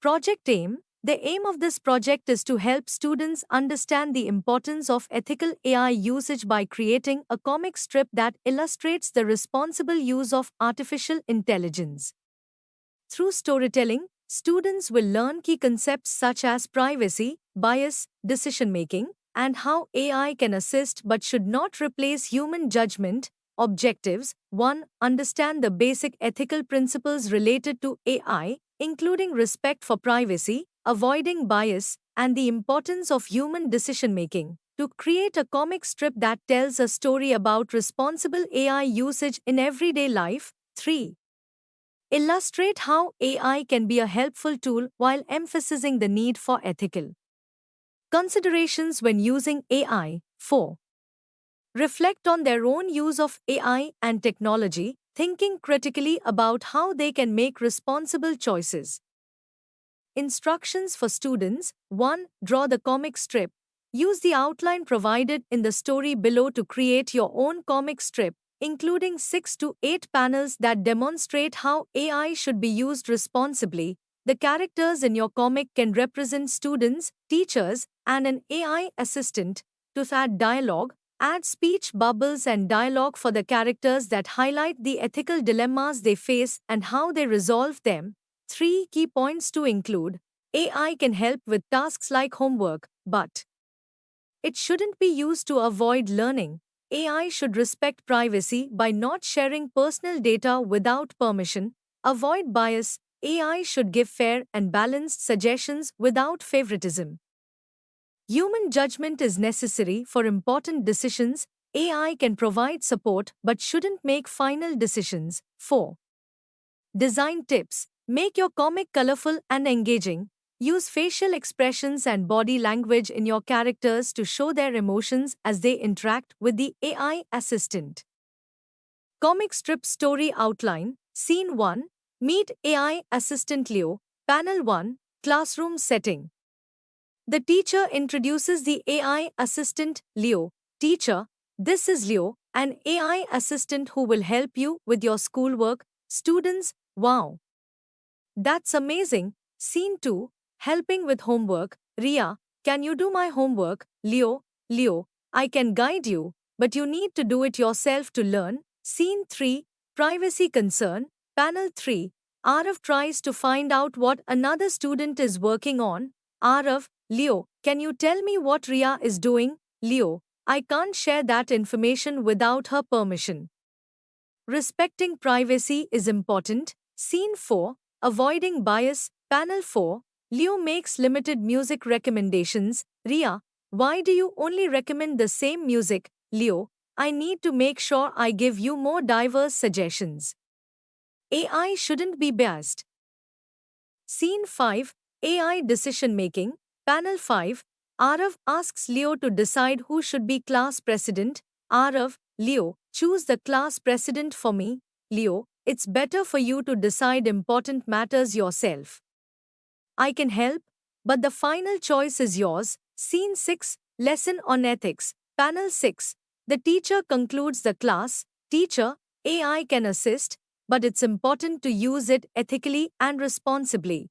Project AIM. The aim of this project is to help students understand the importance of ethical AI usage by creating a comic strip that illustrates the responsible use of artificial intelligence. Through storytelling, students will learn key concepts such as privacy, bias, decision making, and how AI can assist but should not replace human judgment. Objectives 1. Understand the basic ethical principles related to AI, including respect for privacy, avoiding bias, and the importance of human decision making. To create a comic strip that tells a story about responsible AI usage in everyday life. 3. Illustrate how AI can be a helpful tool while emphasizing the need for ethical considerations when using AI. 4. Reflect on their own use of AI and technology, thinking critically about how they can make responsible choices. Instructions for students 1. Draw the comic strip. Use the outline provided in the story below to create your own comic strip, including 6 to 8 panels that demonstrate how AI should be used responsibly. The characters in your comic can represent students, teachers, and an AI assistant. To add dialogue, add speech bubbles and dialogue for the characters that highlight the ethical dilemmas they face and how they resolve them. 3 key points to include. AI can help with tasks like homework, but it shouldn't be used to avoid learning. AI should respect privacy by not sharing personal data without permission. Avoid bias. AI should give fair and balanced suggestions without favoritism. Human judgment is necessary for important decisions. AI can provide support but shouldn't make final decisions. 4. Design tips. Make your comic colorful and engaging. Use facial expressions and body language in your characters to show their emotions as they interact with the AI assistant. Comic strip story outline. Scene 1. Meet AI assistant Leo. Panel 1. Classroom setting. The teacher introduces the AI assistant, Leo. Teacher, this is Leo, an AI assistant who will help you with your schoolwork. Students, wow. That's amazing. Scene 2. Helping with homework. Ria, can you do my homework? Leo, I can guide you, but you need to do it yourself to learn. Scene 3. Privacy concern. Panel 3. Arav tries to find out what another student is working on. Arav, Leo, can you tell me what Ria is doing? Leo, I can't share that information without her permission. Respecting privacy is important. Scene 4. Avoiding bias. Panel 4. Leo makes limited music recommendations. Ria, why do you only recommend the same music? Leo, I need to make sure I give you more diverse suggestions. AI shouldn't be biased. Scene 5. AI decision making. Panel 5. Arav asks Leo to decide who should be class president. Arav, Leo, choose the class president for me. Leo, it's better for you to decide important matters yourself. I can help, but the final choice is yours. Scene 6. Lesson on ethics. Panel 6. The teacher concludes the class. Teacher, AI can assist, but it's important to use it ethically and responsibly.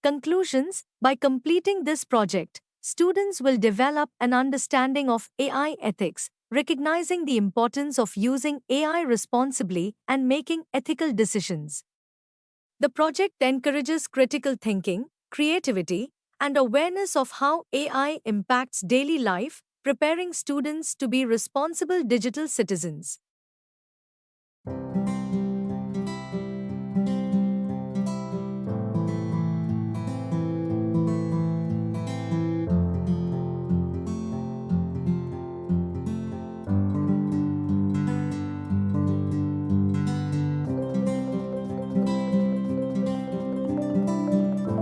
Conclusions. By completing this project, students will develop an understanding of AI ethics, recognizing the importance of using AI responsibly and making ethical decisions. The project encourages critical thinking, creativity, and awareness of how AI impacts daily life, preparing students to be responsible digital citizens.